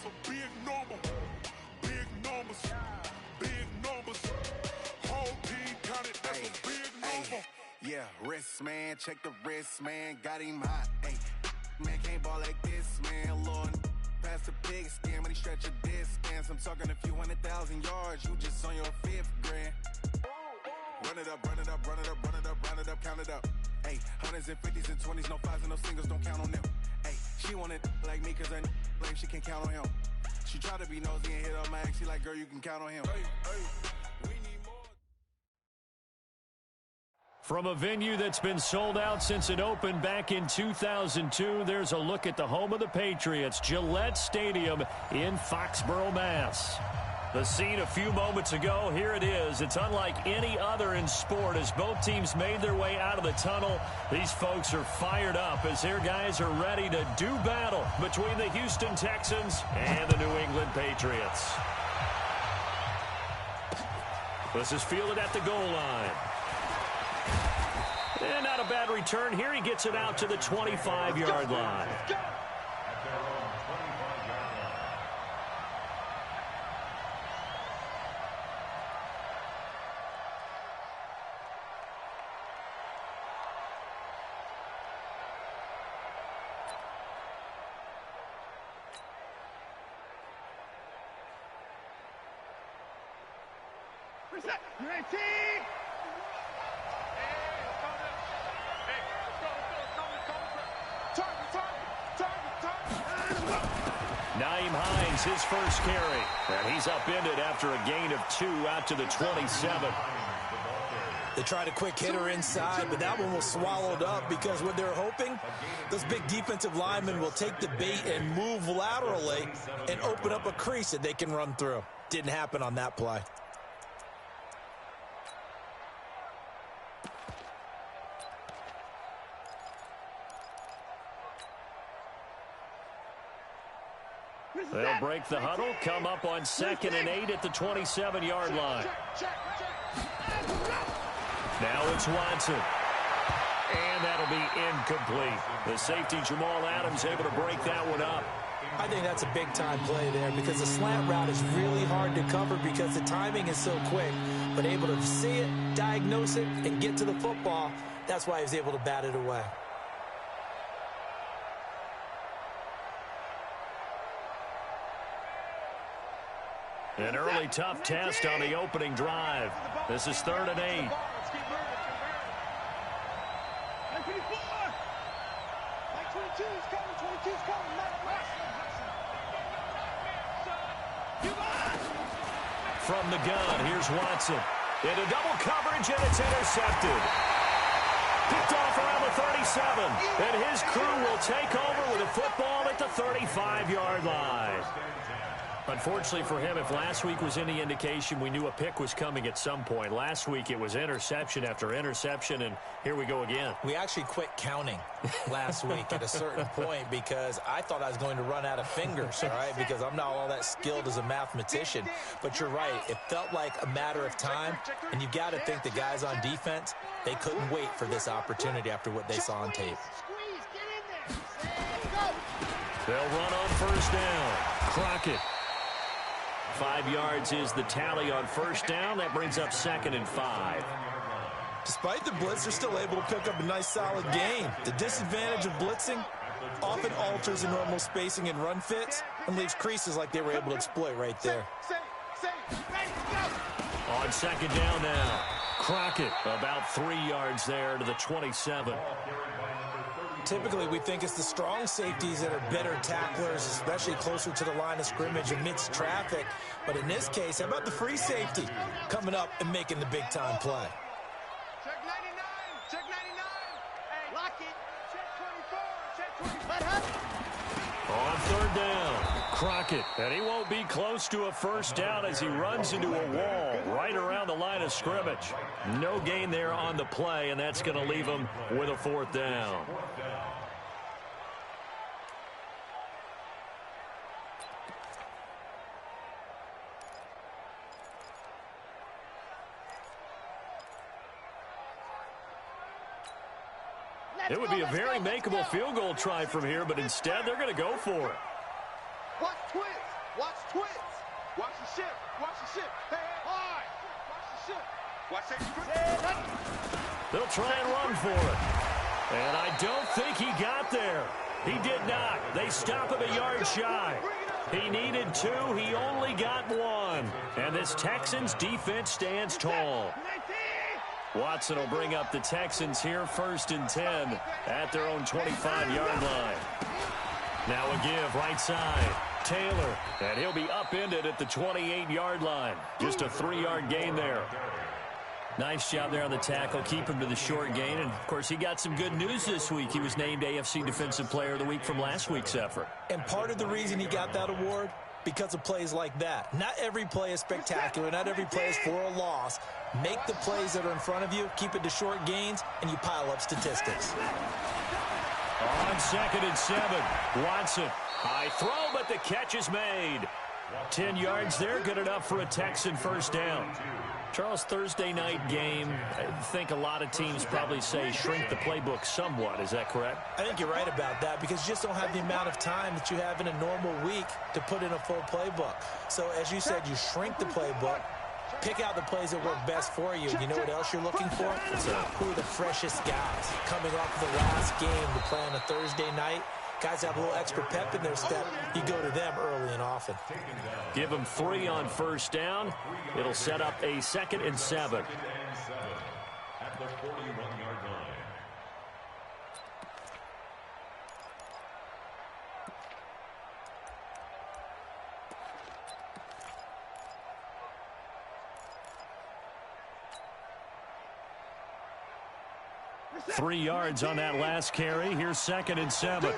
a big number. Big numbers. Big numbers. Whole team counted, that's a big number. Yeah, wrist, man. Check the wrist, man. Got him hot. Hey, man, can't ball like this, man. Lord, past the pig skin, but he stretch a distance. I'm talking a few 100,000 yards. You just on your 5th grand. Run it up, run it up, run it up, run it up, round it up, count it up. Hey, hundreds and 50s and 20s, no 5s and no singles, don't count on them. Hey, she wanted like me cause I like she can count on him. She tried to be nosy and hit up my ex. She like, girl, you can count on him. Hey, we need more. From a venue that's been sold out since it opened back in 2002, there's a look at the home of the Patriots, Gillette Stadium in Foxborough, Mass. The scene a few moments ago, here it is. It's unlike any other in sport as both teams made their way out of the tunnel. These folks are fired up as their guys are ready to do battle between the Houston Texans and the New England Patriots. This is fielded at the goal line. And not a bad return here. He gets it out to the 25-yard line. His first carry, and he's upended after a gain of 2 out to the 27. They tried a quick hitter inside, but that one was swallowed up because what they're hoping, those big defensive linemen will take the bait and move laterally and open up a crease that they can run through. Didn't happen on that play. They'll break the huddle, come up on 2nd and 8 at the 27-yard line. Now it's Watson. And that'll be incomplete. The safety, Jamal Adams, able to break that one up. I think that's a big-time play there because the slant route is really hard to cover because the timing is so quick. But able to see it, diagnose it, and get to the football, that's why he was able to bat it away. An early tough test on the opening drive. This is 3rd and 8. From the gun, here's Watson. Into double coverage, and it's intercepted. Picked off around the 37. And his crew will take over with a football at the 35-yard line. Unfortunately for him, if last week was any indication, we knew a pick was coming at some point. Last week it was interception after interception, and here we go again. We actually quit counting last week at a certain point because I thought I was going to run out of fingers, all right, because I'm not all that skilled as a mathematician. But you're right. It felt like a matter of time, and you've got to think the guys on defense, they couldn't wait for this opportunity after what they saw on tape. They'll run on 1st down. Crockett. 5 yards is the tally on 1st down. That brings up 2nd and 5. Despite the blitz, they're still able to pick up a nice solid gain. The disadvantage of blitzing often alters the normal spacing and run fits and leaves creases like they were able to exploit right there. On 2nd down now, Crockett about 3 yards there to the 27. Typically, we think it's the strong safeties that are better tacklers, especially closer to the line of scrimmage amidst traffic. But in this case, how about the free safety coming up and making the big-time play? Check 99, check 99. Hey, lock it. Check 24, check 24. On 3rd down, Crockett. And he won't be close to a 1st down as he runs into a wall right around the line of scrimmage. No gain there on the play, and that's going to leave him with a 4th down. It would be a very makeable field goal try from here, but instead they're going to go for it. What twist? Watch twist. Watch the ship. Watch the ship. Hey, high. Watch the ship. Watch that twist. They'll try and run for it. And I don't think he got there. He did not. They stop him a yard shy. He needed 2. He only got 1. And this Texans defense stands tall. Watson will bring up the Texans here, 1st and 10 at their own 25-yard line. Now a give right side. Taylor, and he'll be upended at the 28-yard line. Just a 3-yard gain there. Nice job there on the tackle. Keep him to the short gain. And, of course, he got some good news this week. He was named AFC Defensive Player of the Week from last week's effort. And part of the reason he got that award, because of plays like that. Not every play is spectacular. Not every play is for a loss. Make the plays that are in front of you, keep it to short gains, and you pile up statistics. On 2nd and 7, Watson. High throw, but the catch is made. 10 yards there, good enough for a Texan first down. Charles, Thursday night game, I think a lot of teams probably say shrink the playbook somewhat. Is that correct? I think you're right about that because you just don't have the amount of time that you have in a normal week to put in a full playbook. So, as you said, you shrink the playbook, pick out the plays that work best for you. You know what else you're looking for? Who are the freshest guys coming off of the last game to play on a Thursday night? Guys have a little extra pep in their step. You go to them early and often. Give them 3 on first down. It'll set up a 2nd and 7. At the 41-yard line. Three yards on that last carry. Here's 2nd and 7.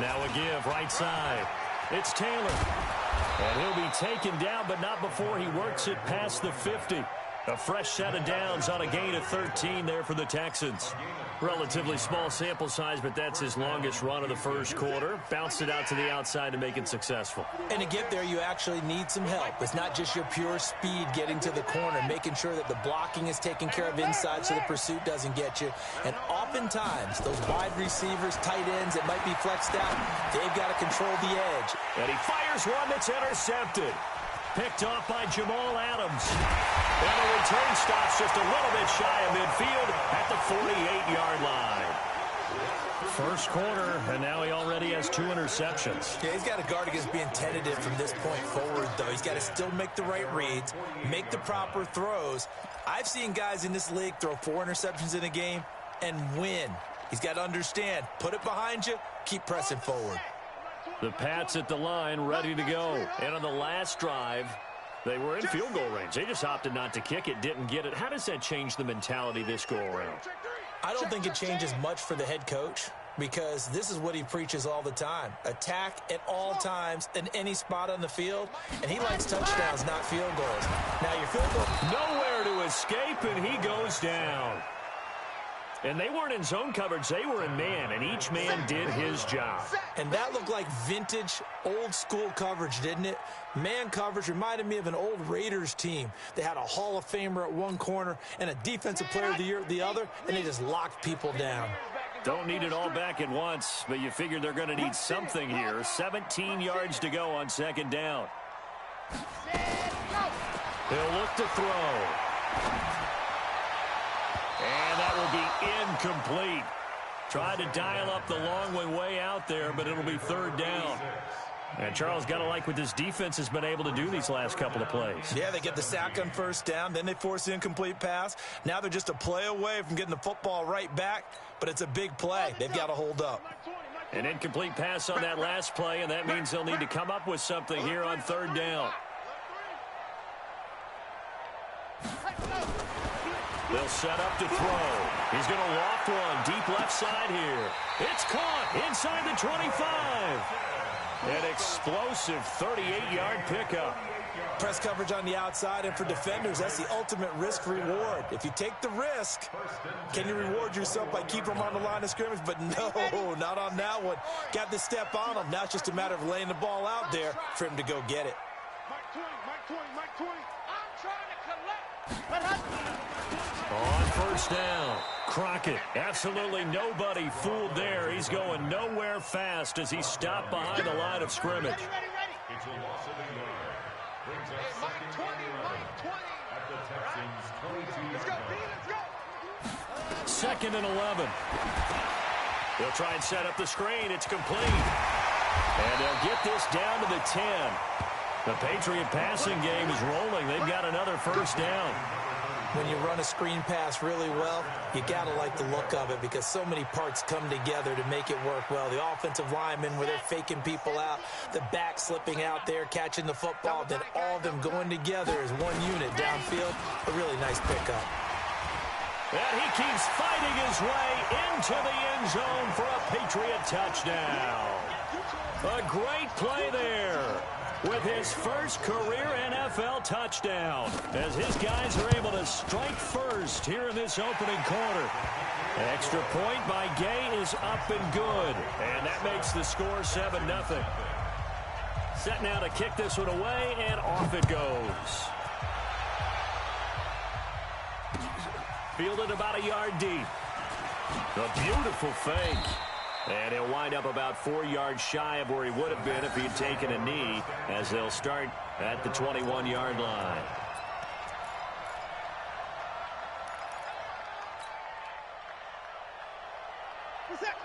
Now a give right side. It's Taylor. And he'll be taken down, but not before he works it past the 50. A fresh set of downs on a gain of 13 there for the Texans. Relatively small sample size, but that's his longest run of the first quarter. Bounced it out to the outside to make it successful. And to get there, you actually need some help. It's not just your pure speed getting to the corner, making sure that the blocking is taken care of inside so the pursuit doesn't get you. And oftentimes, those wide receivers, tight ends that might be flexed out, they've got to control the edge. And he fires one that's intercepted. Picked off by Jamal Adams. And the return stops just a little bit shy of midfield at the 48-yard line. First quarter, and now he already has 2 interceptions. Yeah, he's got to guard against being tentative from this point forward, though. He's got to still make the right reads, make the proper throws. I've seen guys in this league throw 4 interceptions in a game and win. He's got to understand, put it behind you, keep pressing forward. The Pats at the line, ready to go. And on the last drive, they were in field goal range. They just opted not to kick it, didn't get it. How does that change the mentality this go-around? I don't think it changes much for the head coach because this is what he preaches all the time. Attack at all times in any spot on the field, and he likes touchdowns, not field goals. Now, your field goal... Nowhere to escape, and he goes down. And they weren't in zone coverage. They were in man, and each man did his job. And that looked like vintage, old-school coverage, didn't it? Man coverage reminded me of an old Raiders team. They had a Hall of Famer at one corner and a Defensive Player of the Year at the other, and they just locked people down. Don't need it all back at once, but you figure they're going to need something here. 17 yards to go on 2nd down. He'll look to throw. And that will be incomplete. Tried to dial up the long way out there, but it'll be 3rd down. And Charles, got to like what this defense has been able to do these last couple of plays. Yeah, they get the sack on 1st down, then they force the incomplete pass. Now they're just a play away from getting the football right back, but it's a big play. They've got to hold up. An incomplete pass on that last play, and that means they'll need to come up with something here on 3rd down. They'll set up to throw. He's going to loft one deep left side here. It's caught inside the 25. An explosive 38-yard pickup. Press coverage on the outside, and for defenders, that's the ultimate risk-reward. If you take the risk, can you reward yourself by keeping them on the line of scrimmage? But no, not on that one. Got the step on him. Now it's just a matter of laying the ball out there for him to go get it. Mike 20. I'm trying to collect. On first down. Crockett, absolutely nobody fooled there. He's going nowhere fast as he stopped behind the line of scrimmage. It's a loss of a yard. Brings up second and 11 at the Texans' 22-yard line. Second and 11. They'll try and set up the screen. It's complete. And they'll get this down to the 10. The Patriot passing game is rolling. They've got another first down. When you run a screen pass really well, you got to like the look of it because so many parts come together to make it work well. The offensive linemen, where they're faking people out, the back slipping out there, catching the football, then all of them going together as one unit downfield. A really nice pickup. And he keeps fighting his way into the end zone for a Patriot touchdown. A great play there with his first career NFL touchdown as his guys are able to strike first here in this opening quarter. Extra point by Gay is up and good, and that makes the score 7-0. Set now to kick this one away, and off it goes. Fielded about a yard deep. A beautiful fake. And he'll wind up about 4 yards shy of where he would have been if he had taken a knee, as they'll start at the 21-yard line.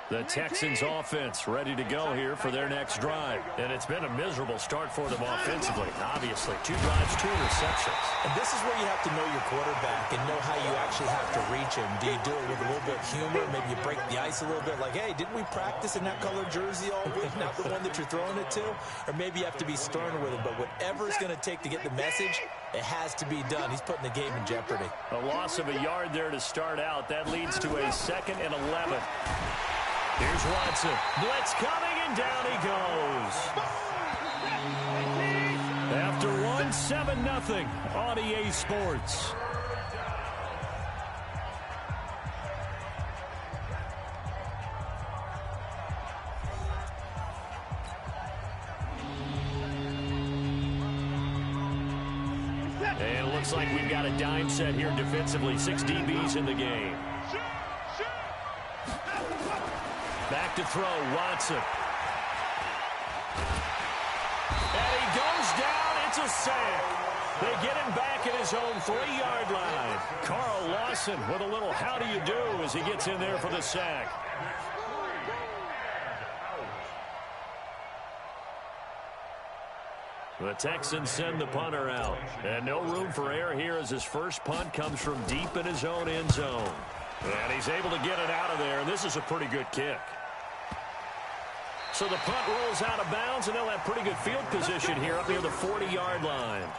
The Texans offense ready to go here for their next drive. And it's been a miserable start for them offensively. Obviously, 2 drives, 2 receptions. And this is where you have to know your quarterback and know how you actually have to reach him. Do you do it with a little bit of humor? Maybe you break the ice a little bit like, hey, didn't we practice in that colored jersey all week? Not the one that you're throwing it to? Or maybe you have to be sterner with him. But whatever it's going to take to get the message, it has to be done. He's putting the game in jeopardy. A loss of a yard there to start out. That leads to a 2nd and 11. Here's Watson. Blitz coming, and down he goes. After one, 7-0 on EA Sports. And it looks like we've got a dime set here defensively. 6 DBs in the game. Back to throw, Watson. And he goes down. It's a sack. They get him back at his own 3-yard line. Carl Lawson with a little how do you do as he gets in there for the sack. The Texans send the punter out. And no room for error here as his first punt comes from deep in his own end zone. And he's able to get it out of there, and this is a pretty good kick. So the punt rolls out of bounds, and they'll have pretty good field position here up near the 40-yard line.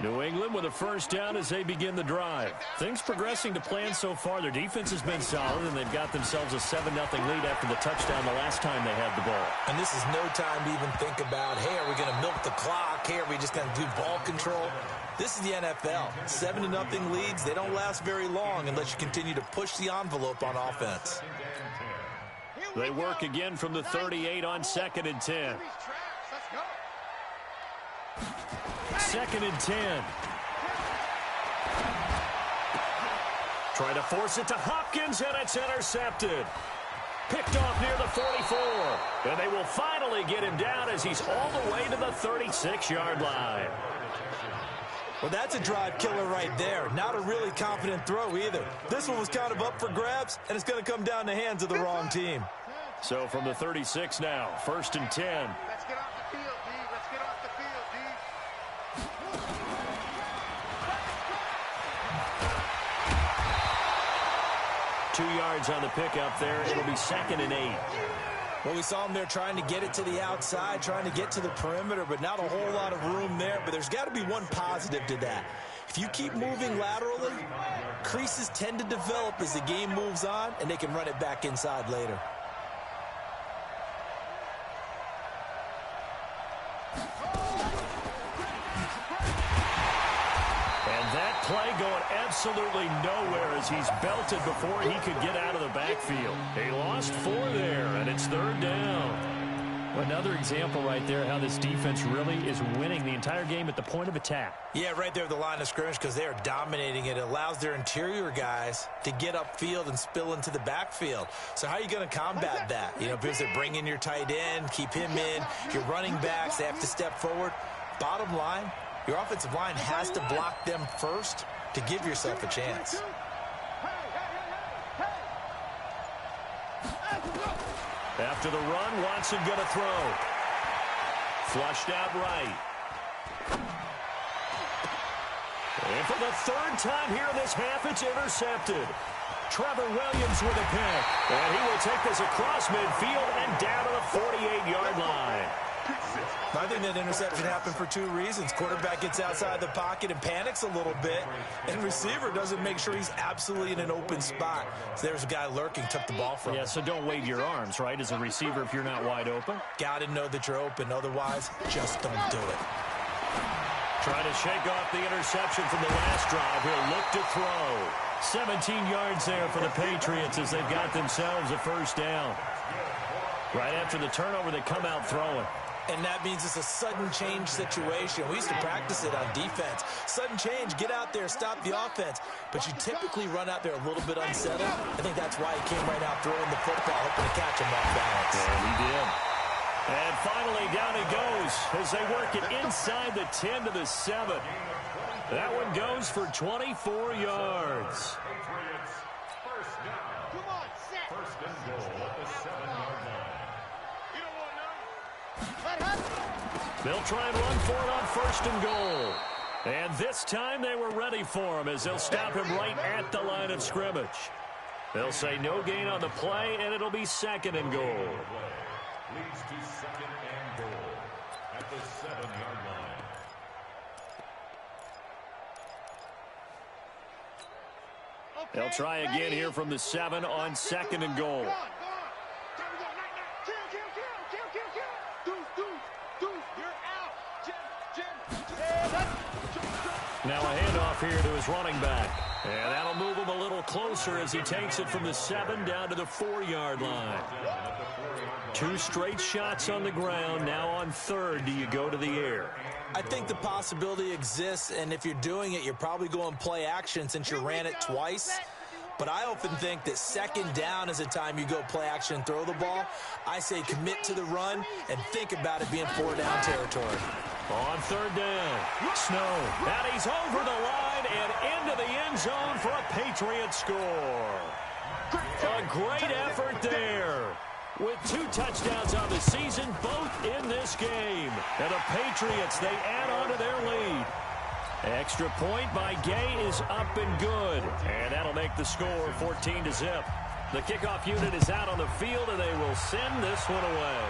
New England with a first down as they begin the drive. Things progressing to plan so far. Their defense has been solid, and they've got themselves a 7-0 lead after the touchdown the last time they had the ball. And this is no time to even think about, hey, are we going to milk the clock? Hey, are we just going to do ball control? This is the NFL. 7-0 leads, they don't last very long unless you continue to push the envelope on offense. They work again from the 38 on 2nd and 10. 2nd and 10. Try to force it to Hopkins, and it's intercepted. Picked off near the 44. And they will finally get him down as he's all the way to the 36-yard line. Well, that's a drive killer right there. Not a really confident throw either. This one was kind of up for grabs, and it's going to come down the hands of the wrong team. So from the 36 now, 1st and 10. Let's get off the field, D. Let's get off the field, D. 2 yards on the pickup there. It'll be 2nd and 8. Well, we saw him there trying to get it to the outside, trying to get to the perimeter, but not a whole lot of room there. But there's got to be one positive to that. If you keep moving laterally, creases tend to develop as the game moves on, and they can run it back inside later. That play going absolutely nowhere as he's belted before he could get out of the backfield. He lost 4 there, and it's 3rd down. Another example right there how this defense really is winning the entire game at the point of attack. Yeah, right there at the line of scrimmage because they are dominating it. It allows their interior guys to get upfield and spill into the backfield. So how are you going to combat that? You know, because they bring in your tight end, keep him in. Your running backs, they have to step forward. Bottom line, your offensive line has to block them first to give yourself a chance. After the run, Watson going to throw. Flushed out right. And for the third time here in this half, it's intercepted. Trevor Williams with a pick. And he will take this across midfield and down to the 48-yard line. I think that interception happened for two reasons. Quarterback gets outside the pocket and panics a little bit, and receiver doesn't make sure he's absolutely in an open spot. So there's a guy lurking, took the ball from him. Yeah, so don't wave your arms, right, as a receiver if you're not wide open. Got to know that you're open. Otherwise, just don't do it. Trying to shake off the interception from the last drive. He'll look to throw. 17 yards there for the Patriots as they've got themselves a first down. Right after the turnover, they come out throwing. And that means it's a sudden change situation. We used to practice it on defense. Sudden change, get out there, stop the offense. But you typically run out there a little bit unsettled. I think that's why he came right out throwing the football, hoping to catch him off balance. Yeah, he did. And finally, down it goes as they work it inside the 10 to the 7. That one goes for 24 yards. Patriots, first down. Come on, set. First and goal at the 7-yard line. You don't want none. Let happen. They'll try and run for it on first and goal. And this time they were ready for him as they'll stop him right at the line of scrimmage. They'll say no gain on the play, and it'll be second and goal. Leads to second and goal at the 7-yard line. They'll try again here from the 7 on second and goal. Now a handoff here to his running back. And that'll move him a little closer as he takes it from the 7 down to the 4-yard line. 2 straight shots on the ground. Now on third, do you go to the air? I think the possibility exists, and if you're doing it, you're probably going play action since you ran it twice. But I often think that second down is the time you go play action and throw the ball. I say commit to the run and think about it being 4-down territory. On third down, Snow. And he's over the line and into the end zone for a Patriot score. A great effort there. With 2 touchdowns on the season, both in this game. And the Patriots, they add on to their lead. Extra point by Gay is up and good. And that'll make the score 14-0. The kickoff unit is out on the field, and they will send this one away.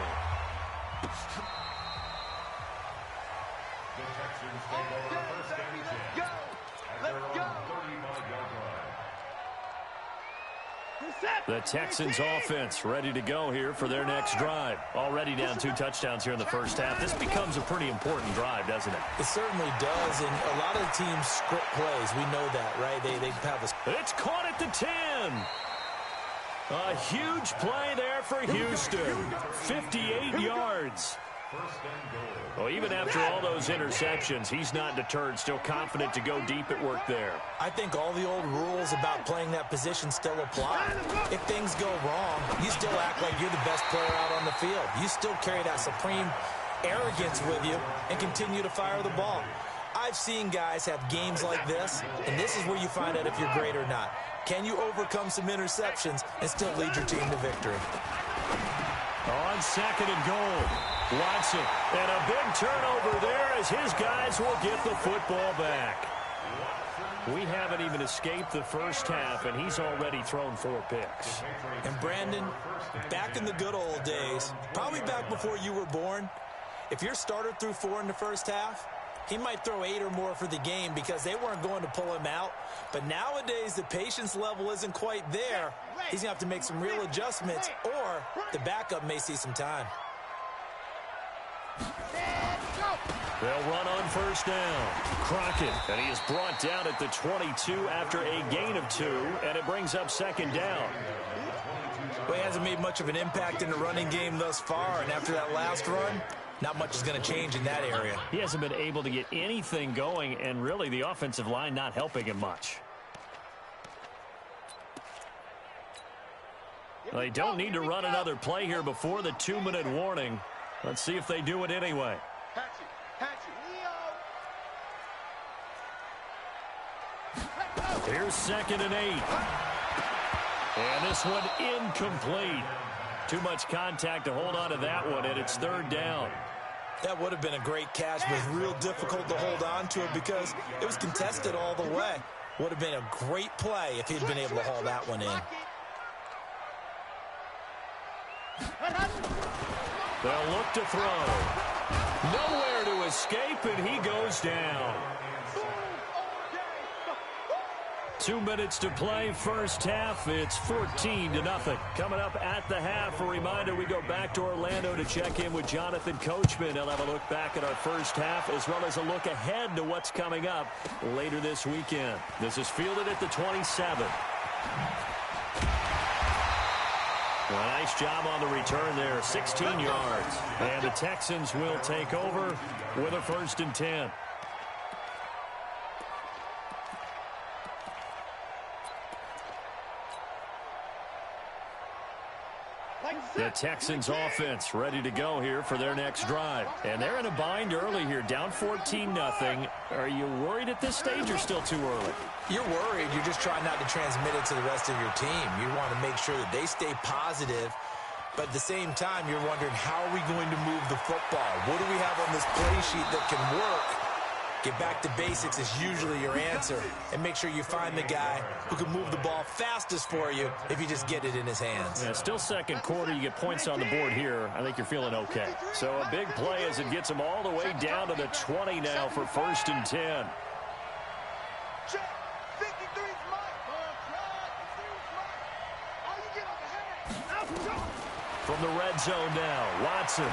The Texans take over first and 10 at their own 35-yard line. The Texans offense ready to go here for their next drive. Already down 2 touchdowns here in the first half. This becomes a pretty important drive, doesn't it? It certainly does, and a lot of teams script plays. We know that, right? They have a... It's caught at the 10. A huge play there for Houston. 58 yards. Well, even after all those interceptions, he's not deterred, still confident to go deep at work there. I think all the old rules about playing that position still apply. If things go wrong, you still act like you're the best player out on the field. You still carry that supreme arrogance with you and continue to fire the ball. I've seen guys have games like this, and this is where you find out if you're great or not. Can you overcome some interceptions and still lead your team to victory? On second and goal, Watson. And a big turnover there as his guys will get the football back. We haven't even escaped the first half, and he's already thrown 4 picks. And Brandon, back in the good old days, probably back before you were born, if your starter threw 4 in the first half, he might throw 8 or more for the game because they weren't going to pull him out. But nowadays, the patience level isn't quite there. He's going to have to make some real adjustments, or the backup may see some time. They'll run on first down. Crockett, and he is brought down at the 22 after a gain of 2, and it brings up second down. Well, he hasn't made much of an impact in the running game thus far, and after that last run, not much is going to change in that area. He hasn't been able to get anything going, and really the offensive line not helping him much. They don't need to run another play here before the 2-minute warning. Let's see if they do it anyway. Here's 2nd and 8. And this one incomplete. Too much contact to hold on to that one, and it's 3rd down. That would have been a great catch, but it was real difficult to hold on to it because it was contested all the way. Would have been a great play if he'd been able to haul that one in. They'll look to throw. Nowhere to escape, and he goes down. 2 minutes to play, first half. It's 14-0. Coming up at the half, a reminder, we go back to Orlando to check in with Jonathan Coachman. He'll have a look back at our first half as well as a look ahead to what's coming up later this weekend. This is fielded at the 27. Well, nice job on the return there, 16 yards. And the Texans will take over with a 1st and 10. The Texans offense ready to go here for their next drive. And they're in a bind early here, down 14-0. Are you worried at this stage or still too early? You're worried. You're just trying not to transmit it to the rest of your team. You want to make sure that they stay positive. But at the same time, you're wondering, how are we going to move the football? What do we have on this play sheet that can work? Get back to basics is usually your answer. And make sure you find the guy who can move the ball fastest for you if you just get it in his hands. Yeah, still second quarter. You get points on the board here. I think you're feeling okay. So a big play as it gets them all the way down to the 20 now for 1st and 10. From the red zone now, Watson.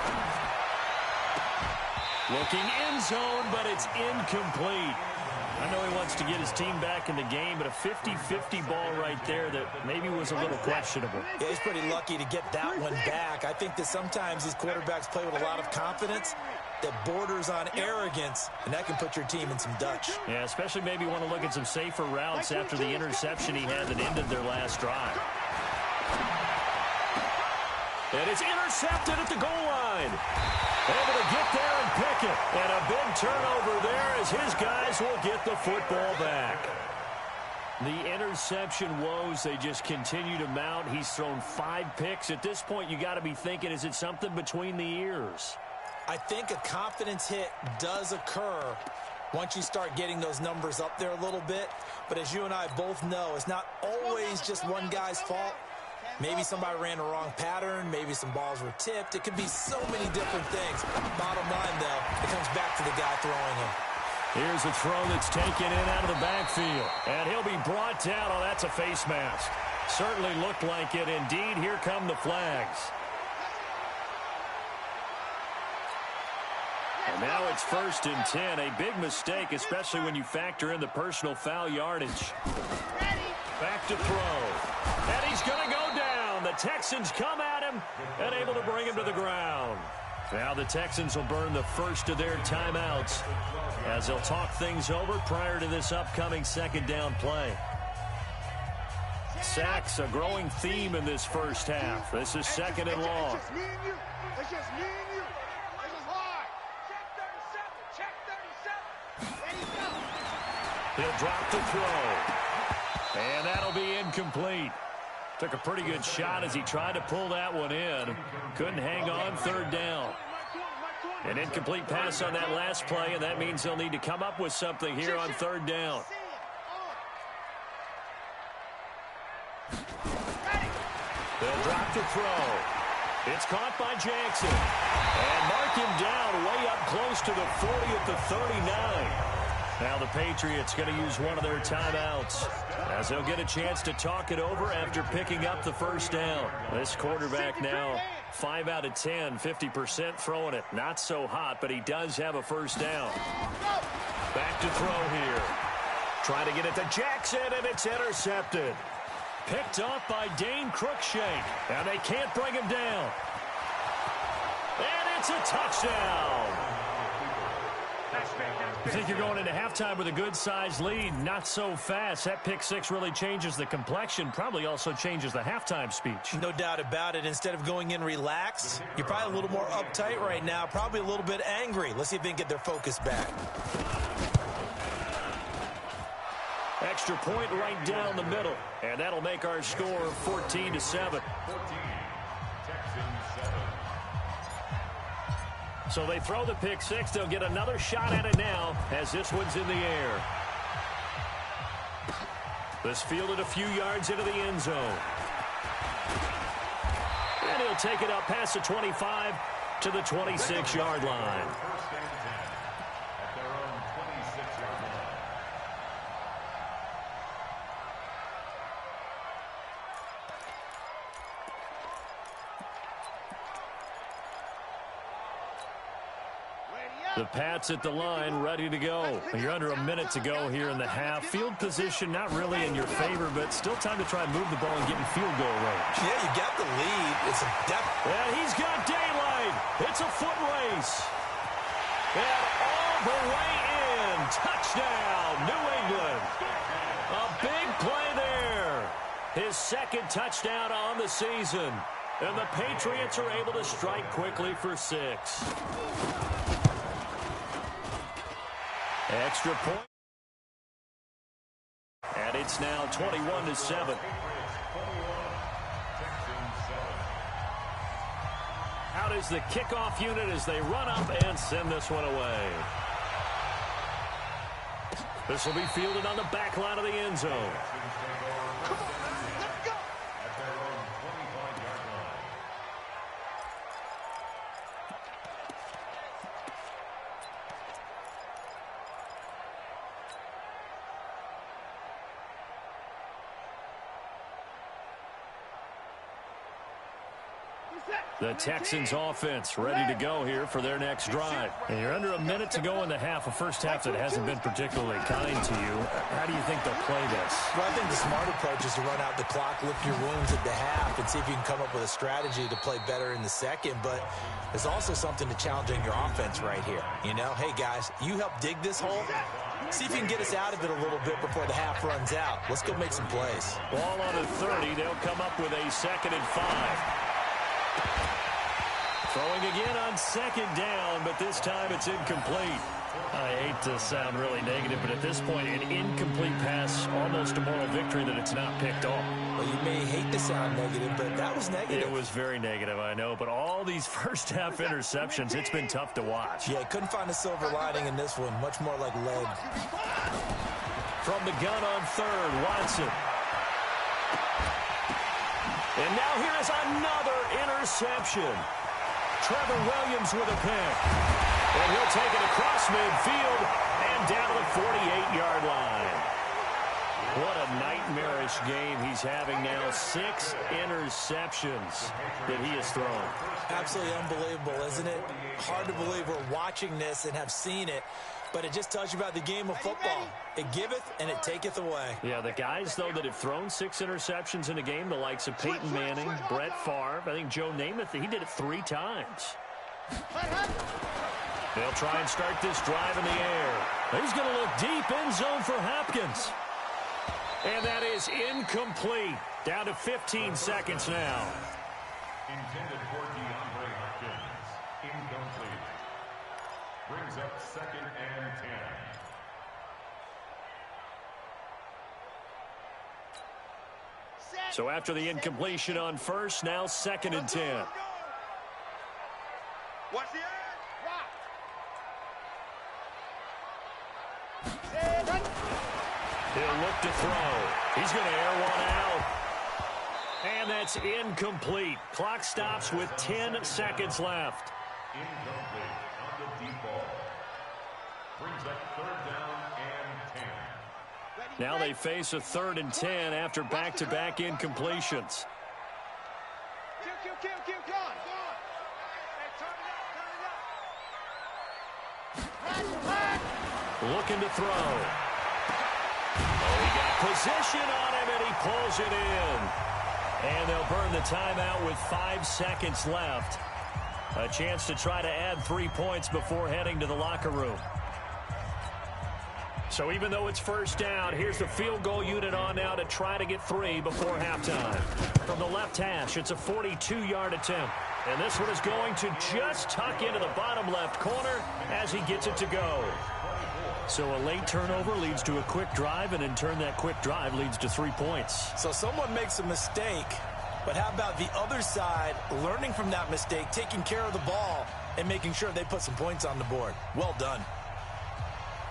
Looking end zone, but it's incomplete. I know he wants to get his team back in the game, but a 50-50 ball right there that maybe was a little questionable. Yeah, he's pretty lucky to get that one back. I think that sometimes these quarterbacks play with a lot of confidence that borders on arrogance, and that can put your team in some Dutch. Yeah, especially maybe want to look at some safer routes after the interception he had that ended their last drive. And it's intercepted at the goal line. Able to get there and pick it. And a big turnover there as his guys will get the football back. The interception woes, they just continue to mount. He's thrown 5 picks. At this point, you got to be thinking, is it something between the ears? I think a confidence hit does occur once you start getting those numbers up there a little bit. But as you and I both know, it's not always just one guy's fault. Maybe somebody ran a wrong pattern. Maybe some balls were tipped. It could be so many different things. Bottom line, though, it comes back to the guy throwing him. Here's a throw that's taken in out of the backfield. And he'll be brought down. Oh, that's a face mask. Certainly looked like it. Indeed, here come the flags. And now it's 1st and 10. A big mistake, especially when you factor in the personal foul yardage. Back to throw. And he's going to go down. The Texans come at him and able to bring him to the ground. Now the Texans will burn the first of their timeouts as they'll talk things over prior to this upcoming 2nd down play. Sacks, a growing theme in this first half. This is 2nd and long. It's just me and you. It's just me and you. It's just hard. Check 37. Check 37. Ready, go. He'll drop the throw. And that'll be incomplete. Took a pretty good shot as he tried to pull that one in. Couldn't hang on, 3rd down. An incomplete pass on that last play, and that means they'll need to come up with something here on 3rd down. They'll drop the throw. It's caught by Jackson. And mark him down way up close to the 40 at the 39. Now the Patriots going to use one of their timeouts as they'll get a chance to talk it over after picking up the 1st down. This quarterback now 5 out of 10, 50% throwing it. Not so hot, but he does have a 1st down. Back to throw here. Trying to get it to Jackson, and it's intercepted. picked off by Dane Cruikshank. And they can't bring him down. And it's a touchdown. You think you're going into halftime with a good-sized lead? Not so fast. That pick six really changes the complexion, probably also changes the halftime speech. No doubt about it. Instead of going in relaxed, you're probably a little more uptight right now, probably a little bit angry. Let's see if they can get their focus back. Extra point right down the middle, and that'll make our score 14-7. 14, Texans 7. So they throw the pick six. They'll get another shot at it now as this one's in the air. This fielded a few yards into the end zone. And he'll take it up past the 25 to the 26-yard line. First and 10 at their own 26-yard line. The Pats at the line, ready to go. You're under a minute to go here in the half. Field position not really in your favor, but still time to try and move the ball and get in field goal range. Yeah, you got the lead. It's a depth. And he's got daylight. It's a foot race. And all the way in. Touchdown, New England. A big play there. His second touchdown on the season. And the Patriots are able to strike quickly for 6. Extra point. And it's now 21-7. Out is the kickoff unit as they run up and send this one away. This will be fielded on the back line of the end zone. The Texans offense ready to go here for their next drive. And you're under a minute to go in the half, a first half that hasn't been particularly kind to you. How do you think they'll play this? Well, I think the smart approach is to run out the clock, lick your wounds at the half, and see if you can come up with a strategy to play better in the second. But there's also something to challenging your offense right here. You know, hey, guys, you help dig this hole. See if you can get us out of it a little bit before the half runs out. Let's go make some plays. Ball on the 30. They'll come up with a 2nd and 5. Throwing again on 2nd down, but this time it's incomplete. I hate to sound really negative, but at this point, an incomplete pass, almost a moral victory that it's not picked off. Well, you may hate to sound negative, but that was negative. It was very negative, I know, but all these first half interceptions, it's been tough to watch. Yeah, couldn't find a silver lining in this one, much more like lead. From the gun on 3rd, Watson. And now here is another interception. Trevor Williams with a pick. And he'll take it across midfield and down to the 48-yard line. What a nightmarish game he's having now. 6 interceptions that he has thrown. Absolutely unbelievable, isn't it? Hard to believe we're watching this and have seen it. But it just tells you about the game of football. It giveth and it taketh away. Yeah, the guys, though, that have thrown 6 interceptions in a game, the likes of Peyton Manning, Brett Favre, I think Joe Namath, he did it 3 times. They'll try and start this drive in the air. He's going to look deep, end zone for Hopkins. And that is incomplete. Down to 15 seconds now. Intended for DeAndre Hopkins. Incomplete. Brings up 2nd and 10. So after the incompletion on 1st, now 2nd and 10. Watch the He'll look to throw. He's going to air one out. And that's incomplete. Clock stops with 10 seconds left. Incomplete on the deep ball. Brings up 3rd down and 10. Now they face a 3rd and 10 after back-to-back incompletions. Kill, go on. Hey, turn it up. Looking to throw. Oh, he got position on him, and he pulls it in. And they'll burn the timeout with 5 seconds left. A chance to try to add 3 points before heading to the locker room. So even though it's first down, here's the field goal unit on now to try to get 3 before halftime. From the left hash, it's a 42-yard attempt. And this one is going to just tuck into the bottom left corner as he gets it to go. So a late turnover leads to a quick drive, and in turn that quick drive leads to 3 points. So someone makes a mistake, but how about the other side learning from that mistake, taking care of the ball, and making sure they put some points on the board? Well done.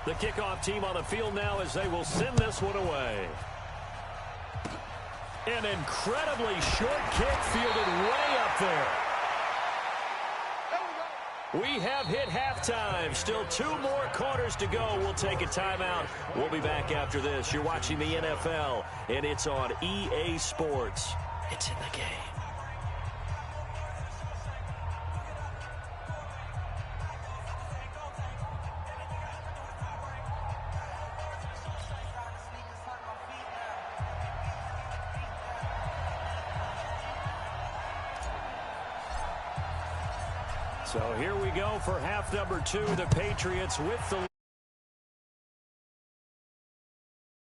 The kickoff team on the field now as they will send this one away. An incredibly short kick fielded way up there. We have hit halftime. Still 2 more quarters to go. We'll take a timeout. We'll be back after this. You're watching the NFL, and it's on EA Sports. It's in the game. So here we go for half number 2. The Patriots with the